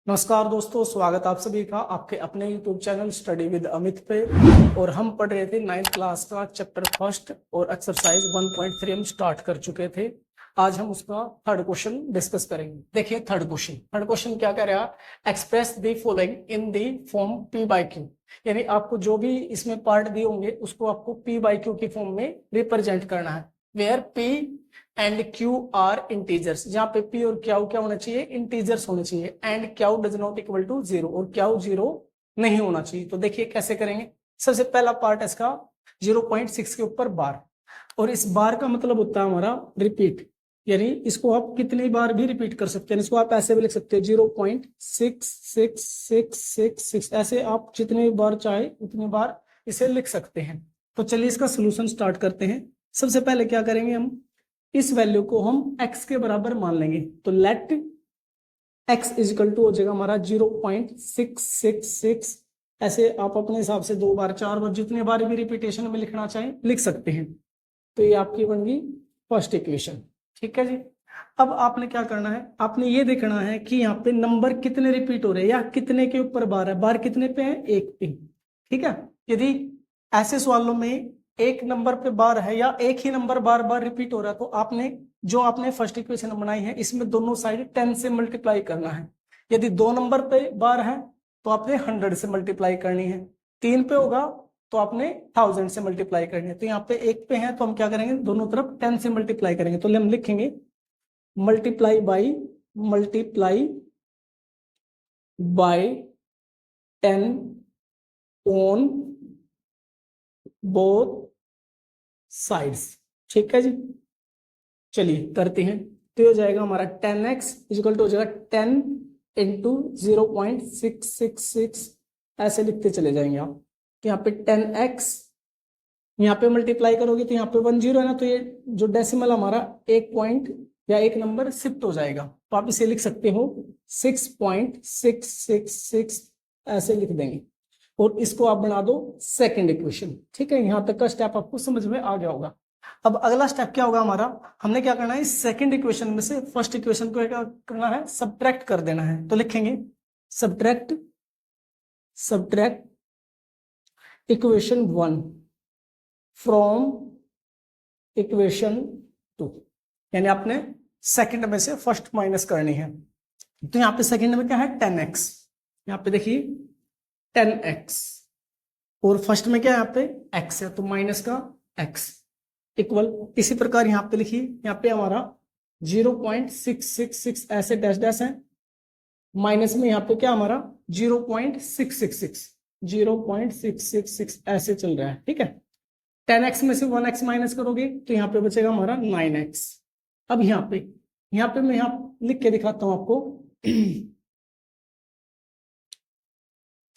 नमस्कार दोस्तों, स्वागत आप सभी का आपके अपने YouTube channel study with Amit पे। और हम पढ़ रहे थे 9th क्लास का चैप्टर फर्स्ट और एक्सरसाइज 1.3 हम स्टार्ट कर चुके थे। आज हम उसका थर्ड क्वेश्चन डिस्कस करेंगे। देखिए थर्ड क्वेश्चन क्या कह रहा है, express the following in the form P by Q। यानी आपको जो भी इसमें पार्ट दिए होंगे उसको आपको P बाई Q की फॉर्म में रिप्रेजेंट करना है। Where P and q are integers, जहां पे पी और क्यू क्या होना चाहिए, इंटीजर्स होने चाहिए। And q does not equal to 0, और क्यू 0 नहीं होना चाहिए। तो देखिए कैसे करेंगे। सबसे पहला पार्ट है इसका 0.6 के ऊपर बार, और इस बार का मतलब होता है हमारा रिपीट, यानी इसको आप कितनी बार भी रिपीट कर सकते हैं। इसको आप ऐसे भी लिख सकते हैं 0.6666, ऐसे आप जितनी बार चाहे उतनी बार इसे लिख सकते हैं। तो चलिए इसका सोल्यूशन स्टार्ट करते हैं। सबसे पहले क्या करेंगे, हम इस वैल्यू को हम x के बराबर मान लेंगे। तो लेट x इजिकल टू हो जाएगा हमारा 0.666। ऐसे आप अपने हिसाब से 2 बार 4 बार जितने बार भी रिपीटेशन में लिखना चाहें लिख सकते हैं। तो ये आपकी बन गई फर्स्ट इक्वेशन। ठीक है जी। अब आपने क्या करना है, आपने ये देखना है कि यहाँ पे नंबर कितने रिपीट हो रहे हैं या कितने के ऊपर बार है। बार कितने पे है, 1 पे। ठीक है। यदि ऐसे सवालों में एक नंबर पे बार है या एक ही नंबर बार बार रिपीट हो रहा है, तो आपने फर्स्ट इक्वेशन बनाई है इसमें दोनों साइड 10 से मल्टीप्लाई करना है। यदि 2 नंबर पे बार है तो आपने 100 से मल्टीप्लाई करनी है। 3 पे होगा तो आपने 1000 से मल्टीप्लाई करनी है। तो यहाँ पे 1 पे है तो हम क्या करेंगे, दोनों तरफ 10 से मल्टीप्लाई करेंगे। तो हम लिखेंगे multiply by 10 on both sides. ठीक है जी। चलिए करते हैं। तो हो जाएगा हमारा 10x इजिकल टू हो जाएगा 10 इंटू 0.666, ऐसे लिखते चले जाएंगे आप। तो यहाँ पे 10x, यहाँ पे मल्टीप्लाई करोगे तो यहाँ पे 10 है ना, तो ये जो डेसिमल हमारा एक पॉइंट या एक नंबर शिफ्ट हो जाएगा। तो आप इसे लिख सकते हो 6.666, ऐसे लिख देंगे। और इसको आप बना दो सेकंड इक्वेशन। ठीक है, यहां तक का स्टेप आपको समझ में आ गया होगा। अब अगला स्टेप क्या होगा हमारा, हमने क्या करना है, इस सेकंड इक्वेशन में से फर्स्ट इक्वेशन को क्या करना है, सब्ट्रैक्ट कर देना है। तो लिखेंगे सब्ट्रैक्ट इक्वेशन 1 फ्रॉम इक्वेशन 2, यानी आपने सेकंड में से फर्स्ट माइनस करनी है। तो यहाँ पे सेकंड में क्या है, 10x। यहाँ पे देखिए 10x, और फर्स्ट में क्या है, यहाँ पे x है तो माइनस का x इक्वल। इसी प्रकार यहाँ पे लिखिए, यहाँ पे हमारा 0.666 ऐसे डैश डैश है, माइनस में यहाँ पे क्या हमारा 0.666 ऐसे चल रहा है। ठीक है। 10x में से 1x माइनस करोगे तो यहाँ पे बचेगा हमारा 9x। अब यहाँ पे मैं यहाँ लिख के दिखाता हूं आपको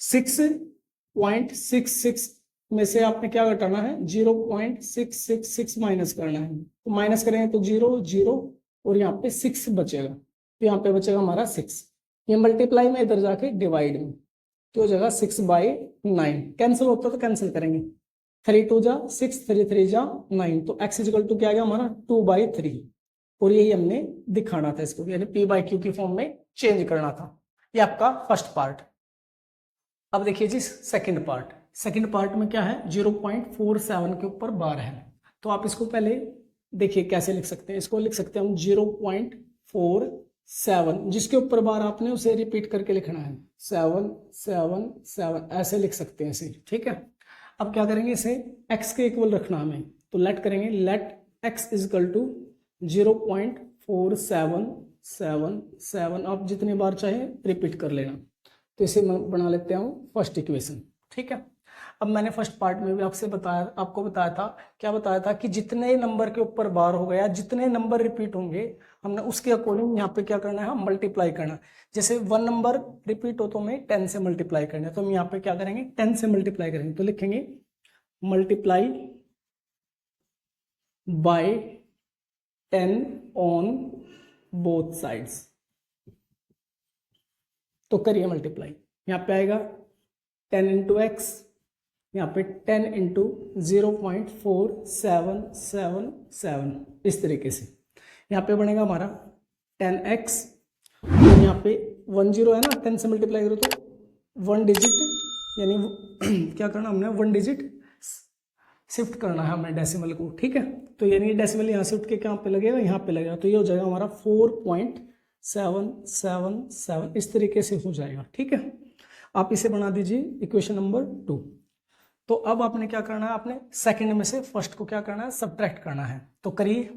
6.66 में से आपने क्या घटाना है, 0.666 माइनस करना है। तो माइनस करेंगे तो 0 0, और यहाँ पे 6 बचेगा। तो यहाँ पे बचेगा हमारा 6। ये मल्टीप्लाई में इधर जाके डिवाइड में, तो हो जाएगा 6/9। कैंसिल होता तो कैंसिल करेंगे, 3 2 जा 6, 3 3 जा 9। तो x इजिकल टू क्या आ गया हमारा 2/3। और यही हमने दिखाना था इसको, यानी P बाई Q की फॉर्म में चेंज करना था। ये आपका फर्स्ट पार्ट। अब देखिए जी सेकंड पार्ट में क्या है, 0.47 के ऊपर बार है। तो आप इसको पहले देखिए कैसे लिख सकते हैं। इसको लिख सकते हैं हम 0.47, जिसके ऊपर बार आपने उसे रिपीट करके लिखना है 7 7 7, ऐसे लिख सकते हैं इसे। ठीक है। अब क्या करेंगे, इसे x के इक्वल रखना हमें। तो लेट करेंगे, लेट x इजिकल टू 0.4777, आप जितनी बार चाहे रिपीट कर लेना। तो इसे बना लेते हैं फर्स्ट इक्वेशन। ठीक है। अब मैंने फर्स्ट पार्ट में भी आपको बताया था, क्या बताया था कि जितने नंबर के ऊपर बार हो गया, जितने नंबर रिपीट होंगे, हमने उसके अकॉर्डिंग यहाँ पे क्या करना है, मल्टीप्लाई करना। जैसे 1 नंबर रिपीट हो तो हमें 10 से मल्टीप्लाई करना है। तो हम यहाँ पे क्या करेंगे, 10 से मल्टीप्लाई करेंगे। तो लिखेंगे multiply by 10 on both sides. तो करिए मल्टीप्लाई, यहाँ पे आएगा 10 इंटू एक्स, यहाँ पे 10 इंटू 0.4777, इस तरीके से। यहाँ पे बनेगा हमारा 10x तो यहाँ पे 10 है ना, 10 से मल्टीप्लाई करो तो 1 डिजिट, यानी क्या करना हमने 1 डिजिट शिफ्ट करना है हमें डेसिमल को, ठीक है। तो यानी डेसिमल यहाँ शिफ्ट के कहाँ पे लगेगा, यहाँ पे लगेगा, तो ये हो जाएगा हमारा 4.777, इस तरीके से हो जाएगा, ठीक है। आप इसे बना दीजिए इक्वेशन नंबर 2। तो अब आपने क्या करना है, आपने सेकंड में से फर्स्ट को क्या करना है, सब्ट्रैक्ट करना है। तो करिए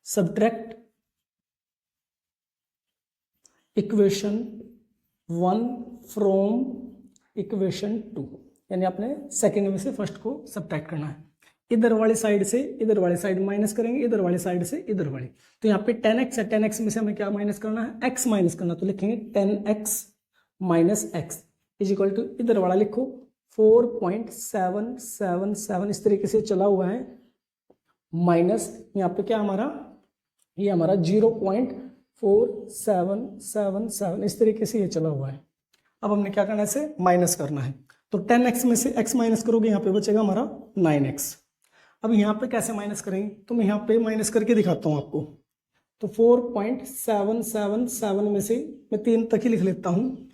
सब्ट्रैक्ट इक्वेशन 1 फ्रॉम इक्वेशन 2, यानी आपने सेकंड में से फर्स्ट को सब्ट्रैक्ट करना है। इधर वाली साइड से इधर वाली साइड माइनस करेंगे, इधर वाली साइड से इधर वाली। तो यहाँ पे 10x है, 10x में से हमें क्या माइनस करना है, x माइनस करना। तो लिखेंगे 10x minus x is equal to, इधर वाला लिखो 4.777, इस तरीके से चला हुआ है, माइनस यहाँ पे क्या हमारा, ये हमारा 0.4777, इस तरीके से ये चला हुआ है। अब हमने क्या करना है, इसे माइनस करना है। तो 10x में से x माइनस करोगे, यहाँ पे बचेगा हमारा 9x। अब यहाँ पे कैसे माइनस करेंगे, तो मैं यहाँ पे माइनस करके दिखाता हूँ आपको। तो 4.777 में से मैं 3 तक ही लिख लेता हूँ,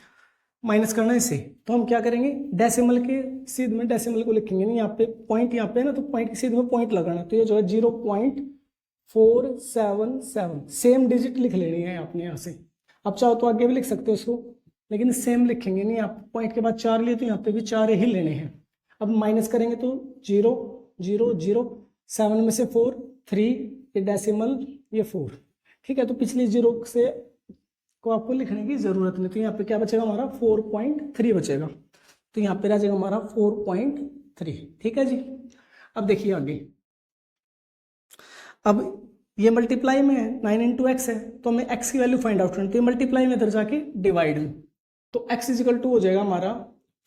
माइनस करना है इसे। तो हम क्या करेंगे, डेसिमल के सीध में डेसिमल को लिखेंगे, नहीं यहाँ पे पॉइंट यहाँ पे है ना, तो पॉइंट के सीध में पॉइंट लगाना। तो ये जो है 0.477, सेम डिजिट लिख लेनी है आपने यहाँ से। अब चाहो तो आगे भी लिख सकते हो इसको, लेकिन सेम लिखेंगे, नहीं आप पॉइंट के बाद 4 लिए तो यहाँ पे भी 4 ही लेने हैं। अब माइनस करेंगे तो 0 0 0, 7 में से 4 3, ये डेसिमल ये 4, ठीक है। तो पिछली 0 से को आपको लिखने की जरूरत नहीं। तो यहाँ पे क्या बचेगा हमारा 4.3 बचेगा। तो यहाँ पे रह जाएगा हमारा 4.3, ठीक है जी। अब देखिए आगे, अब ये मल्टीप्लाई में है, 9 इंटू x है, तो हमें x की वैल्यू फाइंड आउट करनी। तो ये मल्टीप्लाई में इधर जाके डिवाइड में, तो x इज इक्वल टू हो जाएगा हमारा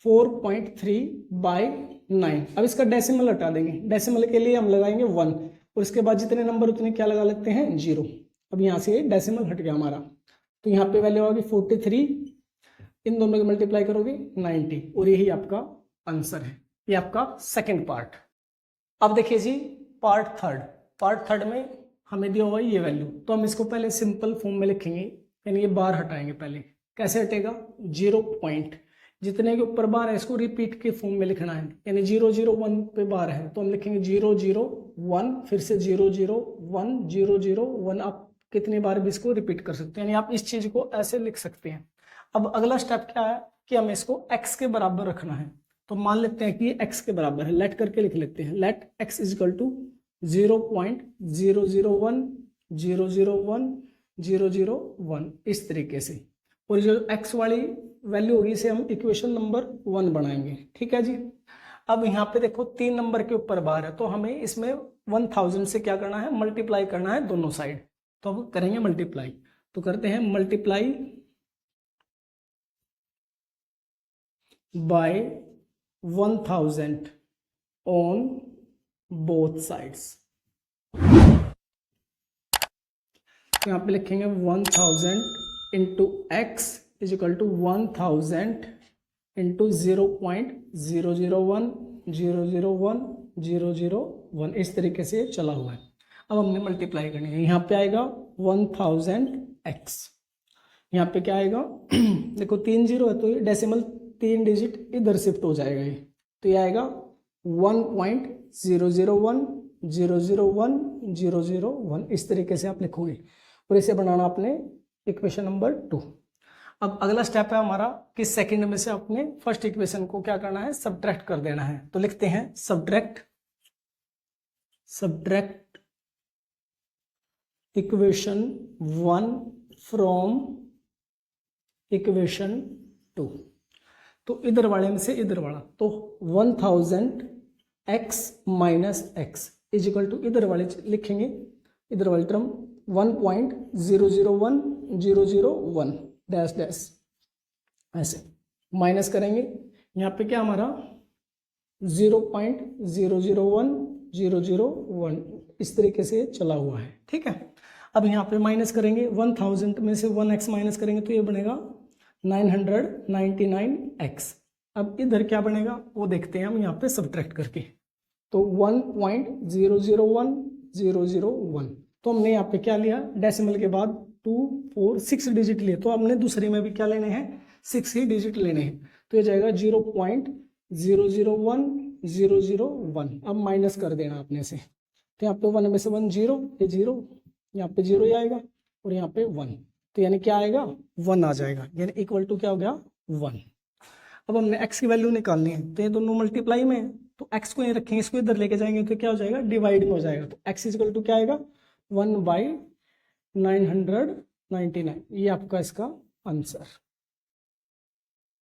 4.3/9। अब इसका डेसिमल हटा देंगे, डेसिमल के लिए हम लगाएंगे 1, और इसके बाद जितने नंबर उतने क्या लगा लेते हैं, 0। अब यहाँ से डेसिमल हट गया हमारा, तो यहाँ पे वैल्यू होगी 43, इन दोनों को मल्टीप्लाई करोगे 90, और यही आपका आंसर है। ये आपका सेकंड पार्ट। अब देखिए जी पार्ट थर्ड में हमें दिया हुआ ये वैल्यू, तो हम इसको पहले सिंपल फॉर्म में लिखेंगे, यानी ये बार हटाएंगे पहले। कैसे हटेगा, 0 पॉइंट, जितने के ऊपर बार है इसको रिपीट के फॉर्म में लिखना है, यानी 0 0 1 पे बार है तो हम लिखेंगे 0 0 1, फिर से 0 0 1 0 0 1। आप कितनी बार भी इसको रिपीट कर सकते हैं, यानी आप इस चीज को ऐसे लिख सकते हैं। अब अगला स्टेप क्या है कि हमें इसको x के बराबर रखना है। तो मान लेते हैं कि ये x के बराबर है, लेट करके लिख लेते हैं, let x is equal to 0.001 001 001, इस तरीके से। और जो x वाली वैल्यू होगी इसे हम इक्वेशन नंबर 1 बनाएंगे, ठीक है जी। अब यहाँ पे देखो 3 नंबर के ऊपर बार है, तो हमें इसमें 1000 से क्या करना है, मल्टीप्लाई करना है दोनों साइड। तो अब करेंगे मल्टीप्लाई, तो करते हैं multiply by 1000 on both sides. तो यहाँ पे लिखेंगे 1000 into x is equal to 1000 into 0.001 001 001, इस तरीके से चला हुआ है। अब हमने मल्टीप्लाई करनी है, यहाँ पे आएगा 1000x, यहाँ पे क्या आएगा देखो 3 0 है, तो ये डेसिमल 3 डिजिट इधर शिफ्ट हो जाएगा ये, तो ये आएगा 1.001 001 001, इस तरीके से आप लिखोगे। और इसे बनाना आपने इक्वेशन नंबर 2। अब अगला स्टेप है हमारा कि सेकंड में से अपने फर्स्ट इक्वेशन को क्या करना है, सब्ट्रैक्ट कर देना है। तो लिखते हैं सब्ट्रैक्ट इक्वेशन 1 फ्रॉम इक्वेशन 2। तो इधर वाले में से इधर वाला, तो 1000x minus x is equal to, इधर वाले लिखेंगे, इधर वाली टर्म 1.001 001 डैश डैश, ऐसे माइनस करेंगे। यहाँ पे क्या हमारा 0.001 001, इस तरीके से चला हुआ है, ठीक है। अब यहाँ पे माइनस करेंगे, 1000 में से 1x माइनस करेंगे तो ये बनेगा 999x। अब इधर क्या बनेगा वो देखते हैं हम यहाँ पे सब्ट्रैक्ट करके। तो 1.001 001, तो हमने यहाँ पे क्या लिया, डेसिमल के बाद 2 4 6 डिजिट लिए, तो हमने दूसरे में भी क्या लेने हैं, 6 ही डिजिट लेने हैं। तो ये जाएगा 0.001001। अब माइनस कर देना अपने से, तो यहाँ पे 1 में से 1 0, ये 0, यहाँ पे 0 ही आएगा और यहाँ पे 1, तो यानी क्या आएगा 1 आ जाएगा, यानी इक्वल टू क्या हो गया 1। अब हमने x की वैल्यू निकालनी है, तो ये दोनों मल्टीप्लाई में है, तो x को ये रखेंगे, इसको इधर लेके जाएंगे तो क्या हो जाएगा, डिवाइड में हो जाएगा। तो x इक्वल टू क्या आएगा 1/999, ये आपका इसका आंसर।